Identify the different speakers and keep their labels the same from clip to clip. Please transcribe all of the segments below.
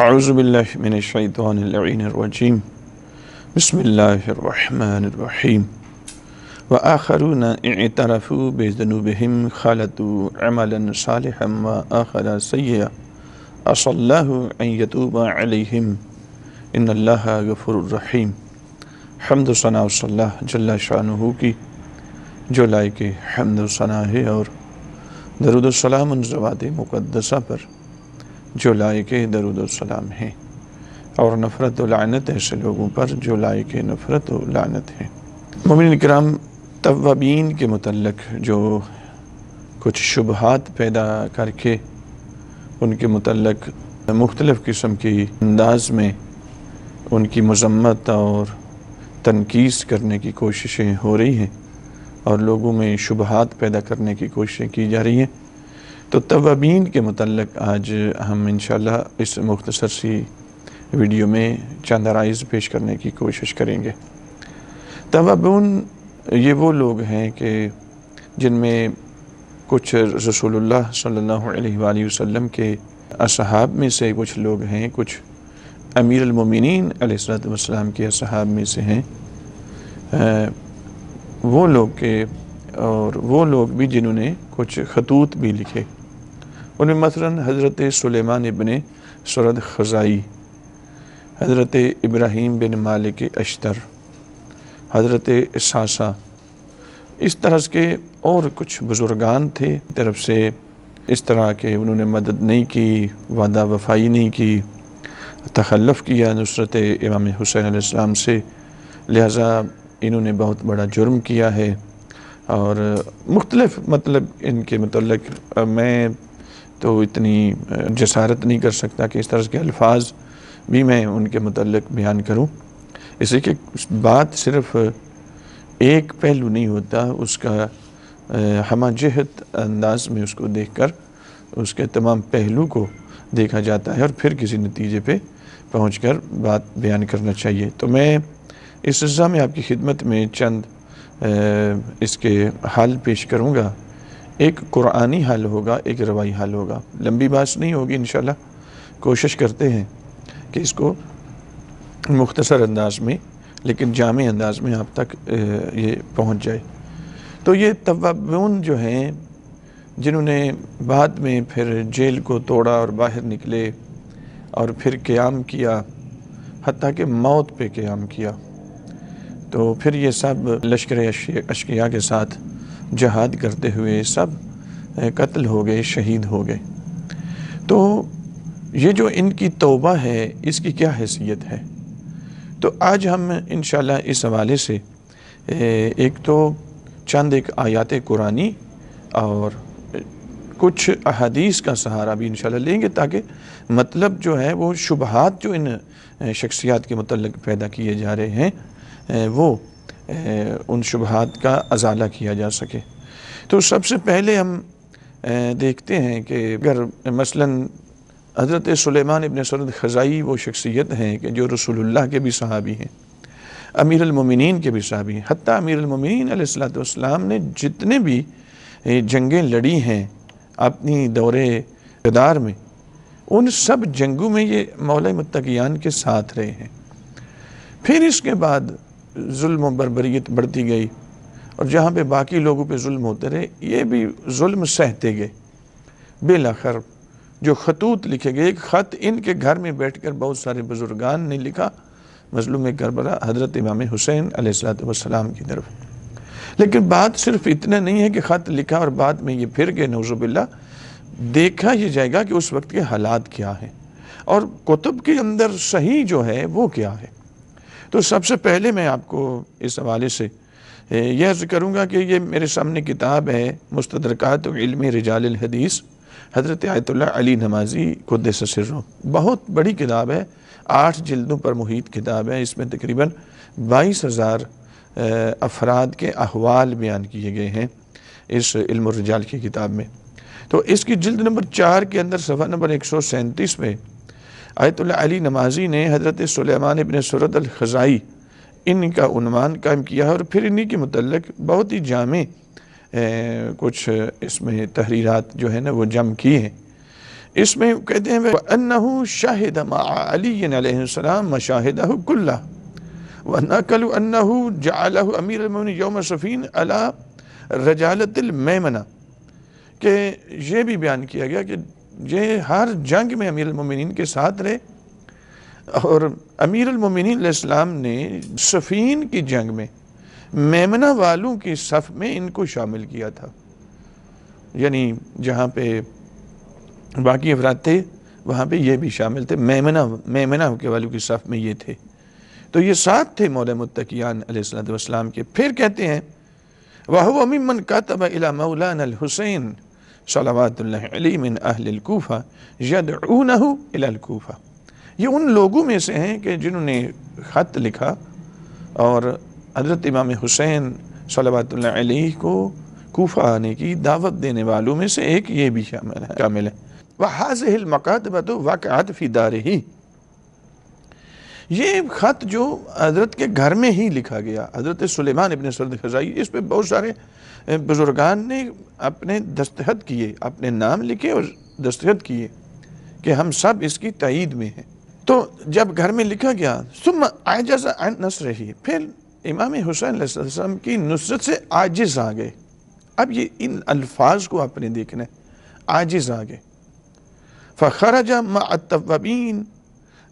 Speaker 1: اعوذ باللہ من الشیطان اللعین الرجیم بسم اللہ الرحمن الرحیم وآخرون اعترفوا بذنوبهم خلطوا عملا صالحا وآخر سیئا عسى اللہ ان یتوب علیہم ان اللہ غفور الرحیم۔ حمد و ثنا صلی اللہ جل شانہ کی جو لائق حمد و ثنا ہے، اور درود و سلام ان ذوات مقدسہ پر جو لائق درود و سلام ہے، اور نفرت و لعنت ایسے لوگوں پر جو لائق نفرت و لعنت ہے۔ مومنین کرام، توابین کے متعلق جو کچھ شبہات پیدا کر کے ان کے متعلق مختلف قسم کی انداز میں ان کی مذمت اور تنقید کرنے کی کوششیں ہو رہی ہیں اور لوگوں میں شبہات پیدا کرنے کی کوششیں کی جا رہی ہیں، تو توابین کے متعلق آج ہم انشاءاللہ اس مختصر سی ویڈیو میں چند رائز پیش کرنے کی کوشش کریں گے۔ توابون یہ وہ لوگ ہیں کہ جن میں کچھ رسول اللہ صلی اللہ علیہ وآلہ وسلم کے اصحاب میں سے کچھ لوگ ہیں، کچھ امیر المومنین علیہ السلام کے اصحاب میں سے ہیں، وہ لوگ کے اور وہ لوگ بھی جنہوں نے کچھ خطوط بھی لکھے۔ ان میں مثلاً حضرت سلیمان ابن سرد خزائی، حضرت ابراہیم بن مالک اشتر، حضرت اساسا، اس طرح کے اور کچھ بزرگان تھے طرف سے اس طرح کہ انہوں نے مدد نہیں کی، وعدہ وفائی نہیں کی، تخلف کیا نصرت امام حسین علیہ السلام سے، لہٰذا انہوں نے بہت بڑا جرم کیا ہے۔ اور مختلف مطلب ان کے متعلق میں تو اتنی جسارت نہیں کر سکتا کہ اس طرح کے الفاظ بھی میں ان کے متعلق بیان کروں، اس لیے کہ بات صرف ایک پہلو نہیں ہوتا، اس کا ہمہ جہت انداز میں اس کو دیکھ کر اس کے تمام پہلو کو دیکھا جاتا ہے اور پھر کسی نتیجے پہ پہنچ کر بات بیان کرنا چاہیے۔ تو میں اس سلسلہ میں آپ کی خدمت میں چند اس کے حل پیش کروں گا۔ ایک قرآنی حل ہوگا، ایک روایی حل ہوگا، لمبی بات نہیں ہوگی انشاءاللہ، کوشش کرتے ہیں کہ اس کو مختصر انداز میں لیکن جامع انداز میں آپ تک یہ پہنچ جائے۔ تو یہ توابون جو ہیں، جنہوں نے بعد میں پھر جیل کو توڑا اور باہر نکلے اور پھر قیام کیا، حتیٰ کہ موت پہ قیام کیا، تو پھر یہ سب لشکر اشقیاء کے ساتھ جہاد کرتے ہوئے سب قتل ہو گئے، شہید ہو گئے۔ تو یہ جو ان کی توبہ ہے، اس کی کیا حیثیت ہے؟ تو آج ہم انشاءاللہ اس حوالے سے ایک تو چند ایک آیات قرآنی اور کچھ احادیث کا سہارا بھی انشاءاللہ لیں گے، تاکہ مطلب جو ہے وہ شبہات جو ان شخصیات کے متعلق پیدا کیے جا رہے ہیں وہ ان شبہات کا ازالہ کیا جا سکے۔ تو سب سے پہلے ہم دیکھتے ہیں کہ اگر مثلاً حضرت سلیمان ابن سرد خزائی وہ شخصیت ہیں کہ جو رسول اللہ کے بھی صحابی ہیں، امیر المومنین کے بھی صحابی ہیں، حتیٰ امیر المومنین علیہ السلام نے جتنے بھی جنگیں لڑی ہیں اپنی دور اقتدار میں، ان سب جنگوں میں یہ مولا متقیان کے ساتھ رہے ہیں۔ پھر اس کے بعد ظلم و بربریت بڑھتی گئی، اور جہاں پہ باقی لوگوں پہ ظلم ہوتے رہے، یہ بھی ظلم سہتے گئے۔ بالآخر جو خطوط لکھے گئے، ایک خط ان کے گھر میں بیٹھ کر بہت سارے بزرگان نے لکھا مظلوم کربلا حضرت امام حسین علیہ السلام کی طرف۔ لیکن بات صرف اتنا نہیں ہے کہ خط لکھا اور بعد میں یہ پھر گئے، نعوذ باللہ۔ دیکھا یہ جائے گا کہ اس وقت کے حالات کیا ہیں اور کتب کے اندر صحیح جو ہے وہ کیا ہے۔ تو سب سے پہلے میں آپ کو اس حوالے سے یہ عرض کروں گا کہ یہ میرے سامنے کتاب ہے مستدرکات علم رجال الحدیث، حضرت آیت اللہ علی نمازی قدس سرہ، بہت بڑی کتاب ہے، 8 جلدوں پر محیط کتاب ہے۔ اس میں تقریباً 22,000 افراد کے احوال بیان کیے گئے ہیں اس علم الرجال کی کتاب میں۔ تو اس کی جلد نمبر 4 کے اندر صفحہ نمبر 137 میں آیت اللہ علی نمازی نے حضرت سلیمان ابن سرد الخزائی ان کا عنوان قائم کیا ہے، اور پھر انہی کے متعلق بہت ہی جامع کچھ اس میں تحریرات جو ہے نا وہ جمع کی ہیں۔ اس میں کہتے ہیں وَأَنَّهُ شَهِدَ مَعَ عَلِيٍّ علیہ السلام مَشَاهِدَهُ كُلَّهُ وَنَقَلُوا أَنَّهُ جَعَلَهُ أَمِيرَ الْمُؤْمِنِينَ يَوْمَ صَفِينَ عَلَى رَجَالَةِ الْمَيْمَنَةِ کہ یہ بھی بیان کیا گیا کہ یہ ہر جنگ میں امیر المومنین کے ساتھ رہے، اور امیر المومنین علیہ السلام نے صفین کی جنگ میں میمنہ والوں کی صف میں ان کو شامل کیا تھا، یعنی جہاں پہ باقی افراد تھے وہاں پہ یہ بھی شامل تھے، میمنہ کے والوں کی صف میں یہ تھے، تو یہ ساتھ تھے مولا متقیان علیہ السلام کے۔ پھر کہتے ہیں وَهُوَ مِمَّنْ كَتَبَ إِلَى مَوْلَانَا الْحُسَيْنِ صلوات اللہ علیہ من اہل الکوفہ یدعونہ الی الکوفہ، یہ ان لوگوں میں سے ہیں کہ جنہوں نے خط لکھا اور حضرت امام حسین صلوات اللہ علیہ کو کوفہ آنے کی دعوت دینے والوں میں سے ایک یہ بھی شامل ہے۔ وَهَذِهِ الْمَكَاتِبَةُ وَقَعَتْ فِي دَارِهِ، یہ خط جو حضرت کے گھر میں ہی لکھا گیا، حضرت سلیمان ابن سرد خزائی، اس پہ بہت سارے بزرگان نے اپنے دستخط کیے، اپنے نام لکھے اور دستخط کیے کہ ہم سب اس کی تائید میں ہیں۔ تو جب گھر میں لکھا گیا ثم عجز عن نصرہ، پھر امام حسین علیہ السلام کی نصرت سے عاجز آ گئے۔ اب یہ ان الفاظ کو آپ نے دیکھنا ہے، عاجز آ گئے۔ فخرج مع التوابین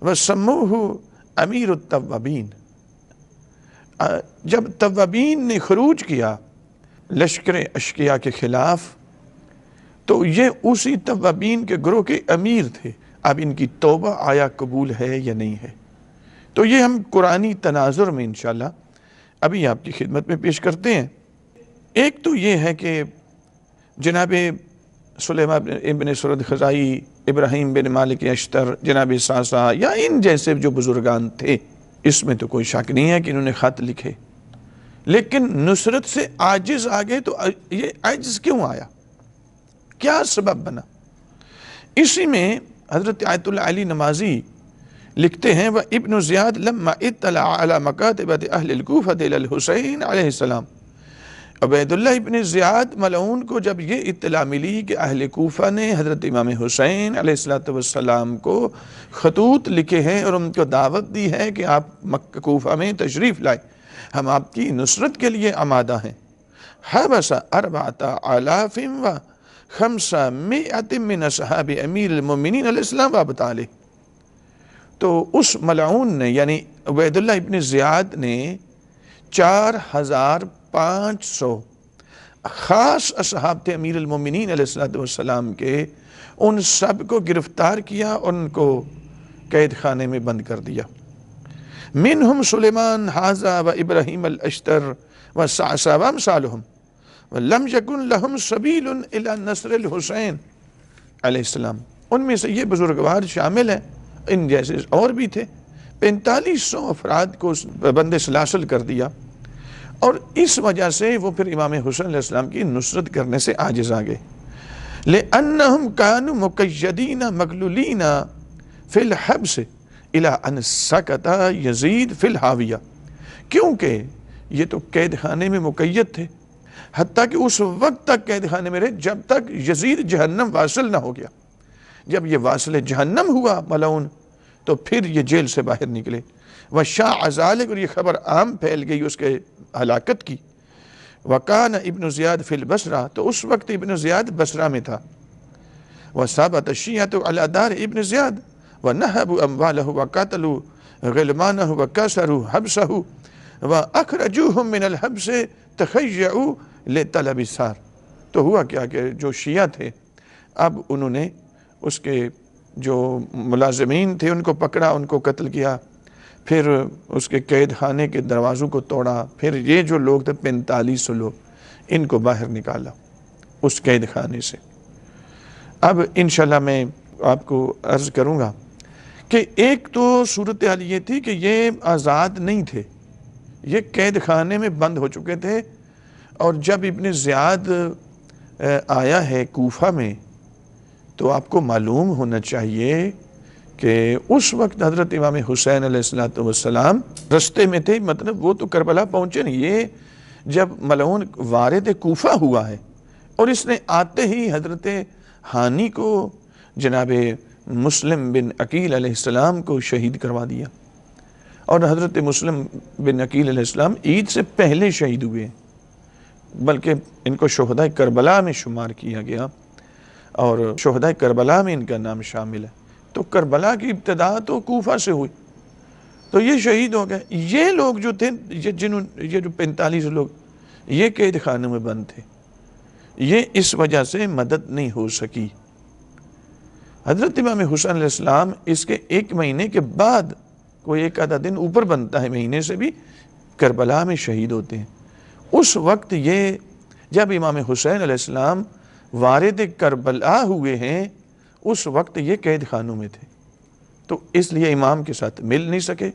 Speaker 1: وسموہ امیر التوابین، جب توابین نے خروج کیا لشکر اشقیاء کے خلاف تو یہ اسی توابین کے گروہ کے امیر تھے۔ اب ان کی توبہ آیا قبول ہے یا نہیں ہے، تو یہ ہم قرآنی تناظر میں انشاءاللہ ابھی آپ کی خدمت میں پیش کرتے ہیں۔ ایک تو یہ ہے کہ جناب سلیمان ابن سرد خزائی، ابراہیم بن مالک اشتر، جناب ساسا یا ان جیسے جو بزرگان تھے، اس میں تو کوئی شک نہیں ہے کہ انہوں نے خط لکھے، لیکن نصرت سے عاجز آ گئے، تو یہ عاجز کیوں آیا، کیا سبب بنا؟ اسی میں حضرت آیت اللہ علی نمازی لکھتے ہیں وَابن زیاد لما اطلع علی مکاتبۃ اہل الکوفۃ الی الحسین علیہ السلام، عبید اللہ ابن زیاد ملعون کو جب یہ اطلاع ملی کہ اہل کوفہ نے حضرت امام حسین علیہ السلام کو خطوط لکھے ہیں اور ان کو دعوت دی ہے کہ آپ کوفہ میں تشریف لائیں، ہم آپ کی نصرت کے لیے آمادہ ہیں، حبس 4,500 من اصحاب امیر المومنین علیہ السلام وابطالہ، تو اس ملعون نے یعنی عبید اللہ ابن زیاد نے 4,500 خاص اصحاب تھے امیر المومنین علیہ السلام کے، ان سب کو گرفتار کیا اور ان کو قید خانے میں بند کر دیا۔ منہم سلیمان حاذا و ابراہیم الاشتر و سعسا و امثالہم ولم یکن لہم سبیل الی نصر الحسین علیہ السلام، ان میں سے یہ بزرگوار شامل ہیں، ان جیسے اور بھی تھے، 4500 افراد کو بند سلاسل کر دیا، اور اس وجہ سے وہ پھر امام حسین علیہ السلام کی نصرت کرنے سے عاجز آ گئے۔ لِأَنَّهُمْ كَانُوا مُقَيَّدِينَ مَغْلُولِينَ فِي الْحَبْسِ إِلَىٰ أَنْ سَكَتَ يَزِيدُ فِي الْحَاوِيَةِ، کیونکہ یہ تو قید خانے میں مقید تھے، حتیٰ کہ اس وقت تک قید خانے میں رہے جب تک یزید جہنم واصل نہ ہو گیا۔ جب یہ واصل جہنم ہوا ملعون تو پھر یہ جیل سے باہر نکلے، وَشَاعَ ذَلِكَ، اور یہ خبر عام پھیل گئی اس کے ہلاکت کی۔ وَكَانَ ابن زیاد فی البصرہ، تو اس وقت ابن زیاد بصرہ میں تھا۔ وَثَابَتَ الشِّیعَةُ عَلَى دَارِ ابن زیاد وَنَهَبُوا أَمْوَالَهُ وَقَتَلُوا غِلْمَانَهُ وَكَسَرُوا حَبْسَهُ وَأَخْرَجُوهُم مِّنَ الْحَبْسِ تَخَيَّعُوا لِطَلَبِ الثَّارِ، تو ہوا کیا کہ جو شیعہ تھے اب انہوں نے اس کے جو ملازمین تھے ان کو پکڑا، ان کو قتل کیا، پھر اس کے قید خانے کے دروازوں کو توڑا، پھر یہ جو لوگ تھے 4500 لوگ، ان کو باہر نکالا اس قید خانے سے۔ اب انشاءاللہ میں آپ کو عرض کروں گا کہ ایک تو صورتحال یہ تھی کہ یہ آزاد نہیں تھے، یہ قید خانے میں بند ہو چکے تھے، اور جب ابن زیاد آیا ہے کوفہ میں تو آپ کو معلوم ہونا چاہیے کہ اس وقت حضرت امام حسین علیہ السلام رستے میں تھے، مطلب وہ تو کربلا پہنچے نہیں، یہ جب ملعون وارد کوفہ ہوا ہے اور اس نے آتے ہی حضرت ہانی کو جناب مسلم بن عقیل علیہ السلام کو شہید کروا دیا، اور حضرت مسلم بن عقیل علیہ السلام عید سے پہلے شہید ہوئے ہیں، بلکہ ان کو شہداء کربلا میں شمار کیا گیا، اور شہداء کربلا میں ان کا نام شامل ہے۔ تو کربلا کی ابتدا تو کوفہ سے ہوئی، تو یہ شہید ہو گئے۔ یہ لوگ جو تھے، یہ جو 45 لوگ، یہ قید خانے میں بند تھے، یہ اس وجہ سے مدد نہیں ہو سکی۔ حضرت امام حسین علیہ السلام اس کے 1 مہینے کے بعد، کوئی 1 آدھا دن اوپر بنتا ہے مہینے سے بھی، کربلا میں شہید ہوتے ہیں۔ اس وقت یہ جب امام حسین علیہ السلام وارد کربلا ہوئے ہیں، اس وقت یہ قید خانوں میں تھے، تو اس لیے امام کے ساتھ مل نہیں سکے،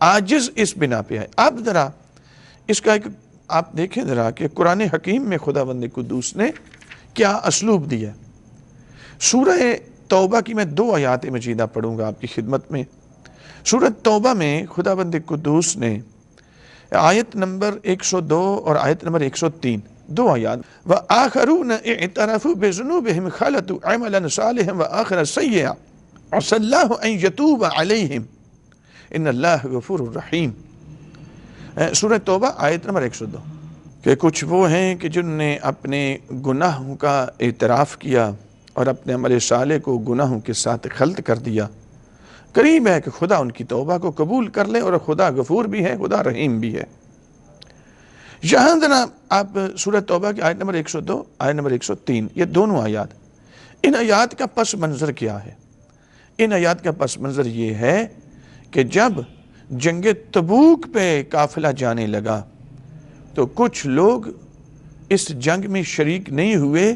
Speaker 1: عاجز اس بنا پہ ہے۔ اب ذرا اس کا ایک آپ دیکھیں ذرا کہ قرآن حکیم میں خداوند قدوس نے کیا اسلوب دیا۔ سورہ توبہ کی میں 2 آیات مجیدہ پڑھوں گا آپ کی خدمت میں۔ سورہ توبہ میں خداوند قدوس نے آیت نمبر 102 اور آیت نمبر 103، 2 آیات، وَآخَرُونَ اِعْتَرَفُوا بِذُنُوبِهِمْ خَلَطُوا عَمَلًا صَالِحًا وَآخَرَ سَيِّئًا عَسَى اللَّهُ أَن يَتُوبَ عَلَيْهِمْ إِنَّ اللَّهَ غَفُورٌ رَحِيمٌ۔ سورہ توبہ آیت نمبر 102، کہ کچھ وہ ہیں کہ جن نے اپنے گناہوں کا اعتراف کیا اور اپنے عمل صالح کو گناہوں کے ساتھ خلط کر دیا، قریب ہے کہ خدا ان کی توبہ کو قبول کر لے، اور خدا غفور بھی ہے، خدا رحیم بھی ہے۔ یہاں جناب آپ سورہ توبہ کی آیت نمبر 102، آیت نمبر 103، یہ دونوں آیات، ان آیات کا پس منظر کیا ہے؟ ان آیات کا پس منظر یہ ہے کہ جب جنگ تبوک پہ قافلہ جانے لگا تو کچھ لوگ اس جنگ میں شریک نہیں ہوئے،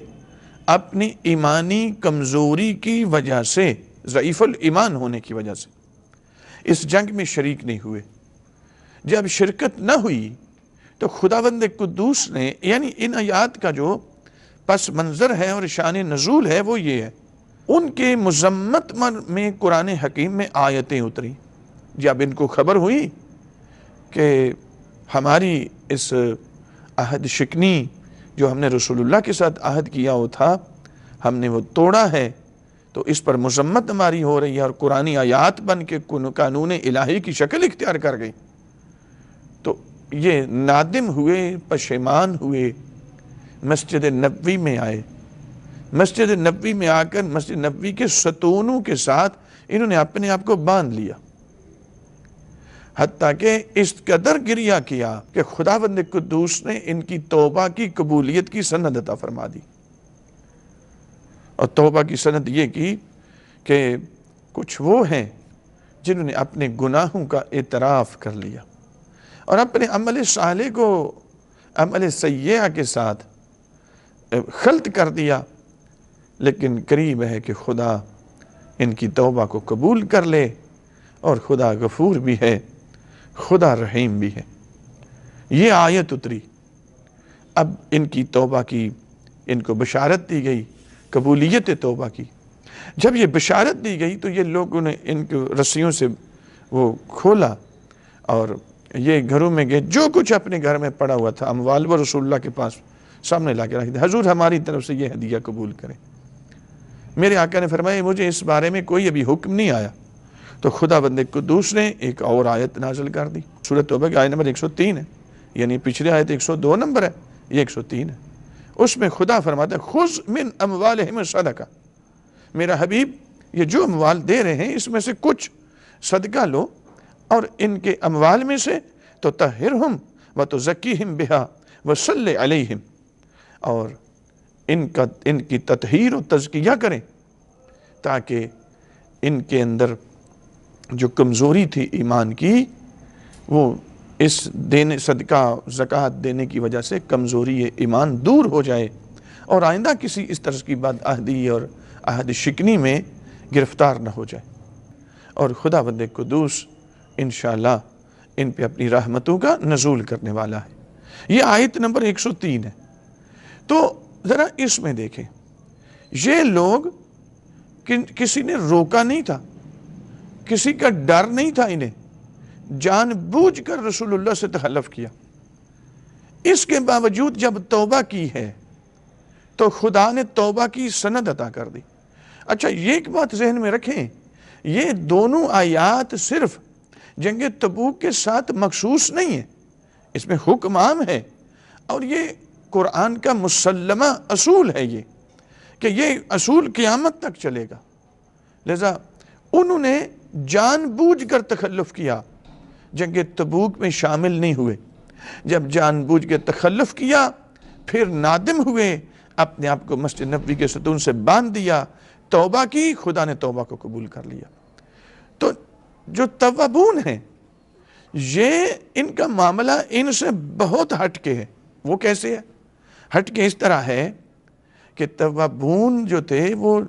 Speaker 1: اپنی ایمانی کمزوری کی وجہ سے، ضعیف الایمان ہونے کی وجہ سے اس جنگ میں شریک نہیں ہوئے۔ جب شرکت نہ ہوئی تو خداوند قدوس نے، یعنی ان آیات کا جو پس منظر ہے اور شان نزول ہے وہ یہ ہے، ان کے مذمت میں قرآن حکیم میں آیتیں اتری۔ جب ان کو خبر ہوئی کہ ہماری اس عہد شکنی جو ہم نے رسول اللہ کے ساتھ عہد کیا ہوا تھا، ہم نے وہ توڑا ہے، تو اس پر مذمت ہماری ہو رہی ہے، اور قرآنی آیات بن کے قانون الہی کی شکل اختیار کر گئی، تو یہ نادم ہوئے، پشیمان ہوئے، مسجد نبوی میں آئے۔ مسجد نبوی میں آ کر مسجد نبوی کے ستونوں کے ساتھ انہوں نے اپنے آپ کو باندھ لیا، حتیٰ کہ اس قدر گریہ کیا کہ خداوند قدوس نے ان کی توبہ کی قبولیت کی سند عطا فرما دی۔ اور توبہ کی سند یہ کی کہ کچھ وہ ہیں جنہوں نے اپنے گناہوں کا اعتراف کر لیا اور اپنے عمل صالح کو عمل سیئہ کے ساتھ خلط کر دیا، لیکن قریب ہے کہ خدا ان کی توبہ کو قبول کر لے، اور خدا غفور بھی ہے، خدا رحیم بھی ہے۔ یہ آیت اتری، اب ان کی توبہ کی، ان کو بشارت دی گئی قبولیت توبہ کی۔ جب یہ بشارت دی گئی تو یہ لوگوں نے ان کو رسیوں سے وہ کھولا اور یہ گھروں میں گئے، جو کچھ اپنے گھر میں پڑا ہوا تھا اموال وہ رسول اللہ کے پاس سامنے لا کے رکھ دیا، حضور ہماری طرف سے یہ ہدیہ قبول کریں۔ میرے آقا نے فرمایا مجھے اس بارے میں کوئی ابھی حکم نہیں آیا، تو خداوند قدوس نے ایک اور آیت نازل کر دی۔ سورۃ توبہ کی آیت نمبر 103 ہے، یعنی پچھلی آیت 102 نمبر ہے، یہ 103 ہے۔ اس میں خدا فرماتا ہے خذ من اموالہم صدقہ، میرا حبیب یہ جو اموال دے رہے ہیں اس میں سے کچھ صدقہ لو، اور ان کے اموال میں سے تو طہرہم وتزکیہم بہا وصلی علیہم، اور ان کی تطہیر و تزکیہ کریں تاکہ ان کے اندر جو کمزوری تھی ایمان کی وہ اس دینے صدقہ زکوٰۃ دینے کی وجہ سے کمزوری ایمان دور ہو جائے، اور آئندہ کسی اس طرح کی بد عہدی اور عہد شکنی میں گرفتار نہ ہو جائے۔ اور خداوند قدوس انشاءاللہ ان پہ اپنی رحمتوں کا نزول کرنے والا ہے۔ یہ آیت نمبر 103 ہے۔ تو ذرا اس میں دیکھیں، یہ لوگ کسی نے روکا نہیں تھا، کسی کا ڈر نہیں تھا، انہیں جان بوجھ کر رسول اللہ سے تخلف کیا۔ اس کے باوجود جب توبہ کی ہے تو خدا نے توبہ کی سند عطا کر دی۔ اچھا یہ ایک بات ذہن میں رکھیں، یہ دونوں آیات صرف جنگ تبوک کے ساتھ مخصوص نہیں ہے، اس میں حکم عام ہے، اور یہ قرآن کا مسلمہ اصول ہے یہ، کہ یہ اصول قیامت تک چلے گا۔ لہذا انہوں نے جان بوجھ کر تخلف کیا، جنگ تبوک میں شامل نہیں ہوئے۔ جب جان بوجھ کے تخلف کیا پھر نادم ہوئے، اپنے آپ کو مسجد نبوی کے ستون سے باندھ دیا، توبہ کی، خدا نے توبہ کو قبول کر لیا۔ تو جو توابون ہیں یہ ان کا معاملہ ان سے بہت ہٹ کے ہے۔ وہ کیسے ہے؟ ہٹ کے اس طرح ہے کہ توابون جو تھے وہ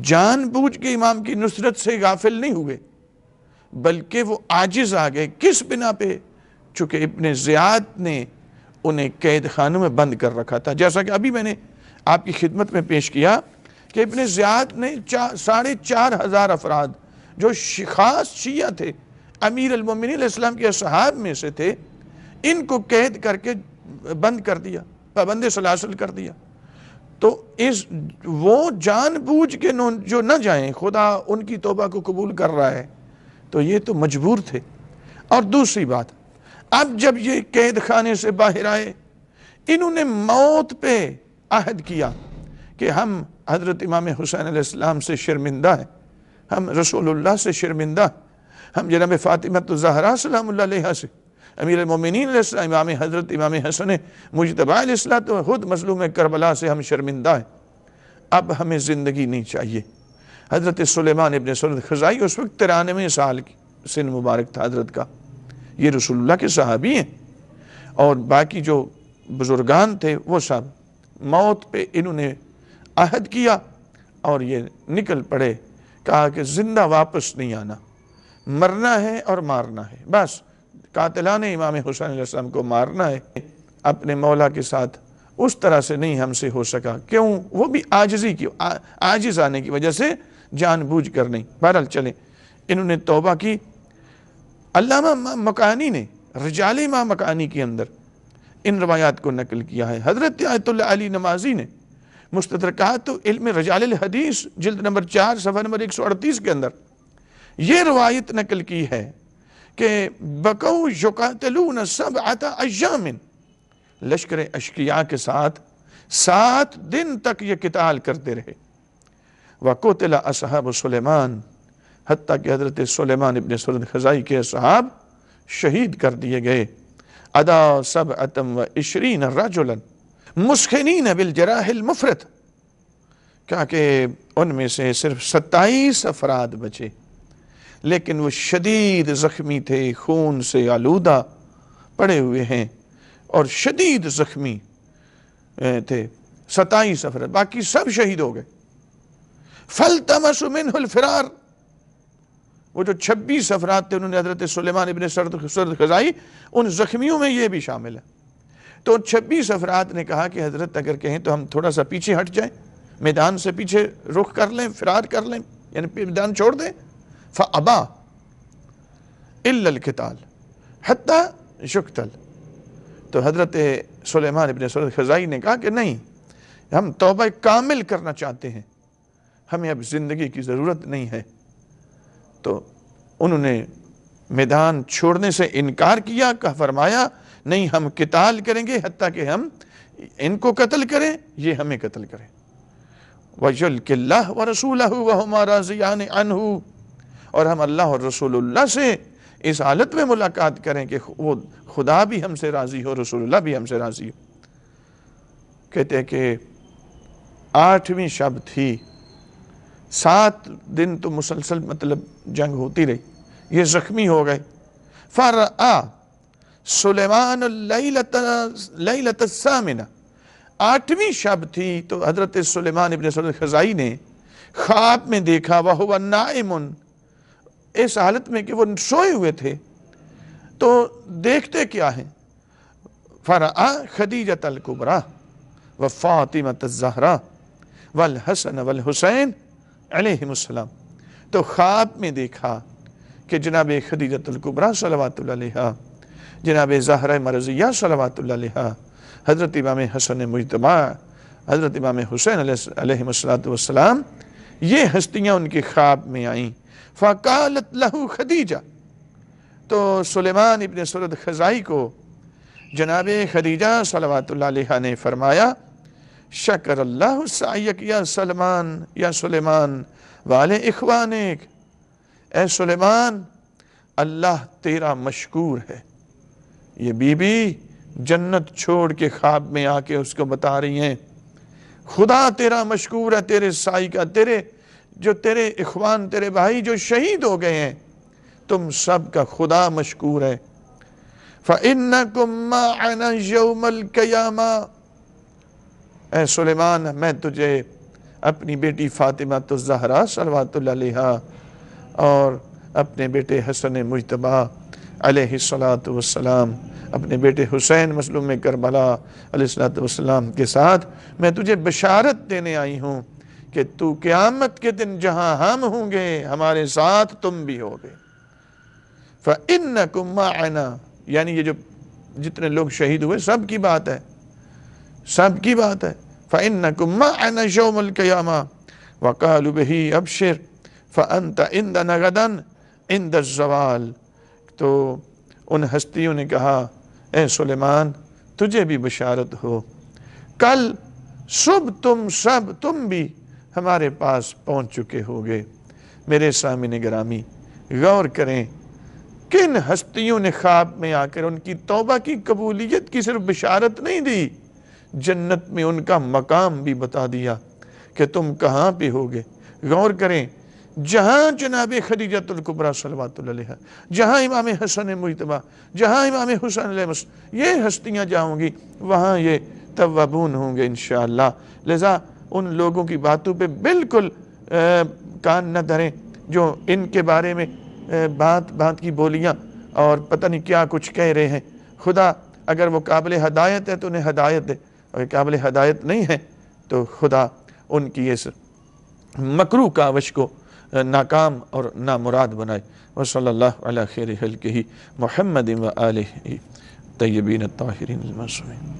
Speaker 1: جان بوجھ کے امام کی نصرت سے غافل نہیں ہوئے، بلکہ وہ عاجز آ گئے۔ کس بنا پہ؟ چونکہ ابن زیاد نے انہیں قید خانوں میں بند کر رکھا تھا، جیسا کہ ابھی میں نے آپ کی خدمت میں پیش کیا کہ ابن زیاد نے 4,500 افراد جو خاص شیعہ تھے، امیر المومنین علیہ السلام کے اصحاب میں سے تھے، ان کو قید کر کے بند کر دیا، پابند سلاسل کر دیا۔ تو وہ جان بوجھ کے جو نہ جائیں، خدا ان کی توبہ کو قبول کر رہا ہے، تو یہ تو مجبور تھے۔ اور دوسری بات، اب جب یہ قید خانے سے باہر آئے، انہوں نے موت پہ عہد کیا کہ ہم حضرت امام حسین علیہ السلام سے شرمندہ ہیں، ہم رسول اللہ سے شرمندہ ہیں، ہم جناب فاطمہ الزہرا سلام اللہ علیہا سے، امیر المومنین علیہ السلام، حضرت امام حسن مجتبی علیہ السلام، خود مظلوم کربلا سے ہم شرمندہ ہیں، اب ہمیں زندگی نہیں چاہیے۔ حضرت سلیمان ابن سرد خزائی اس وقت 93 سال کی سن مبارک تھا حضرت کا، یہ رسول اللہ کے صحابی ہیں، اور باقی جو بزرگان تھے وہ سب موت پہ انہوں نے عہد کیا اور یہ نکل پڑے، کہا کہ زندہ واپس نہیں آنا، مرنا ہے اور مارنا ہے، بس قاتلان امام حسین علیہ السلام کو مارنا ہے۔ اپنے مولا کے ساتھ اس طرح سے نہیں ہم سے ہو سکا، کیوں؟ وہ بھی عاجزی کی، عاجز آنے کی وجہ سے، جان بوجھ کر نہیں۔ بہرحال چلیں، انہوں نے توبہ کی۔ علامہ مکانی نے رجال امام مکانی کے اندر ان روایات کو نقل کیا ہے۔ حضرت آیت اللہ علی نمازی نے مستدرکات علم رجال الحدیث جلد نمبر 4 صفحہ نمبر 138 کے اندر یہ روایت نقل کی ہے کہ بقوا یقاتلون 7 ایام، لشکر اشقیاء کے ساتھ 7 دن تک یہ قتال کرتے رہے۔ وقتل اصحاب سلیمان، حتیٰ کہ حضرت سلیمان ابن سرد خزائی کے اصحاب شہید کر دیے گئے۔ ادا 27 رجلا مسخنین بالجراح المفرط، کہا کہ ان میں سے صرف 27 افراد بچے، لیکن وہ شدید زخمی تھے، خون سے آلودہ پڑے ہوئے ہیں اور شدید زخمی تھے۔ 27 افراد، باقی سب شہید ہو گئے۔ فالتمسوا منہ الفرار، وہ جو 26 افراد تھے انہوں نے حضرت سلیمان ابن سرد خزائی، ان زخمیوں میں یہ بھی شامل ہے۔ تو 26 افراد نے کہا کہ حضرت اگر کہیں تو ہم تھوڑا سا پیچھے ہٹ جائیں، میدان سے پیچھے رخ کر لیں، فرار کر لیں، یعنی میدان چھوڑ دیں۔ فَأَبَا إِلَّا الْقِتَالَ حَتَّى يُقْتَلَ، تو حضرت سلیمان ابن سرد خزائی نے کہا کہ نہیں، ہم توبہ کامل کرنا چاہتے ہیں، ہمیں اب زندگی کی ضرورت نہیں ہے۔ تو انہوں نے میدان چھوڑنے سے انکار کیا، کہ فرمایا نہیں، ہم قتال کریں گے حتیٰ کہ ہم ان کو قتل کریں، یہ ہمیں قتل کریں۔ وَيُلْقِ اللَّهُ وَرَسُولَهُ وَهُمَا رَاضِيَانِ عَنْهُ، اور ہم اللہ اور رسول اللہ سے اس حالت میں ملاقات کریں کہ وہ خدا بھی ہم سے راضی ہو، رسول اللہ بھی ہم سے راضی ہو۔ کہتے ہیں کہ 8ویں شب تھی، 7 دن تو مسلسل مطلب جنگ ہوتی رہی، یہ زخمی ہو گئے۔ فَرَآ سلیمان اللیلۃ الثامنہ، 8ویں شب تھی تو حضرت سلیمان ابن سرد خزائی نے خواب میں دیکھا، وَهُوَ نَائِمٌ، اس حالت میں کہ وہ سوئے ہوئے تھے، تو دیکھتے کیا ہیں؟ فَرَآ خدیجۃ الکبریٰ وفاطمۃ الزہرا والحسن والحسین علیہم السلام، تو خواب میں دیکھا کہ جناب خدیجۃ الکبریٰ صلوات اللہ علیہا، جناب زہرہ مرضیہ صلوات اللہ علیہا، حضرت امام حسن مجتبی، حضرت امام حسین علیہم السلام، یہ ہستیاں ان کے خواب میں آئیں. فقالت لہ خدیجہ، تو سلیمان ابن سرد خزائی کو جناب خدیجہ صلوات اللہ علیہ نے فرمایا شکر اللہ سعیک یا سلیمان والے اخوانک، اے سلیمان اللہ تیرا مشکور ہے. یہ بی بی جنت چھوڑ کے خواب میں آ کے اس کو بتا رہی ہیں خدا تیرا مشکور ہے، تیرے سائی کا، تیرے اخوان، تیرے بھائی جو شہید ہو گئے ہیں، تم سب کا خدا مشکور ہے. فَإِنَّكُمْ مَعَنَا يَوْمَ الْقِيَامَةِ، اے سلیمان میں تجھے اپنی بیٹی فاطمہ الزہرا صلوات اللہ علیہا اور اپنے بیٹے حسن مجتبیٰ علیہ السلام، اپنے بیٹے حسین مظلوم کربلا علیہ السلام کے ساتھ میں تجھے بشارت دینے آئی ہوں کہ تو قیامت کے دن جہاں ہم ہوں گے ہمارے ساتھ تم بھی ہوگے. فَإِنَّكُمْ مَعَنَا، یعنی یہ جو جتنے لوگ شہید ہوئے سب کی بات ہے، سب کی بات ہے. فَإِنَّكُمْ مَعَنَا يَوْمَ الْقِيَامَةِ وَقَالُوا بِهِ أَبْشِرْ فَأَنْتَ عِنْدَنَا غَدًا عِنْدَ الزَّوَالِ. تو ان ہستیوں نے کہا اے سلیمان تجھے بھی بشارت ہو، کل صبح تم بھی ہمارے پاس پہنچ چکے ہوگے. میرے سامعین گرامی غور کریں، کن ہستیوں نے خواب میں آ کر ان کی توبہ کی قبولیت کی صرف بشارت نہیں دی، جنت میں ان کا مقام بھی بتا دیا کہ تم کہاں پہ ہوگے. غور کریں، جہاں جناب خدیجۃ الکبریٰ صلوات اللہ علیہا، جہاں امام حسن مجتبیٰ، جہاں امام حسین علیہ السلام، یہ ہستیاں جاؤں گی وہاں یہ توابون ہوں گے انشاءاللہ. لذا ان لوگوں کی باتوں پہ بالکل کان نہ دھریں جو ان کے بارے میں بات کی بولیاں اور پتہ نہیں کیا کچھ کہہ رہے ہیں. خدا اگر وہ قابل ہدایت ہے تو انہیں ہدایت دے، اگر قابل ہدایت نہیں ہے تو خدا ان کی اس مکروہ کاوش کو ناکام اور نامراد بنائے. وصلی اللہ علی خیر خلقہ محمد و آلہ طیبین الطاہرین المعصومین.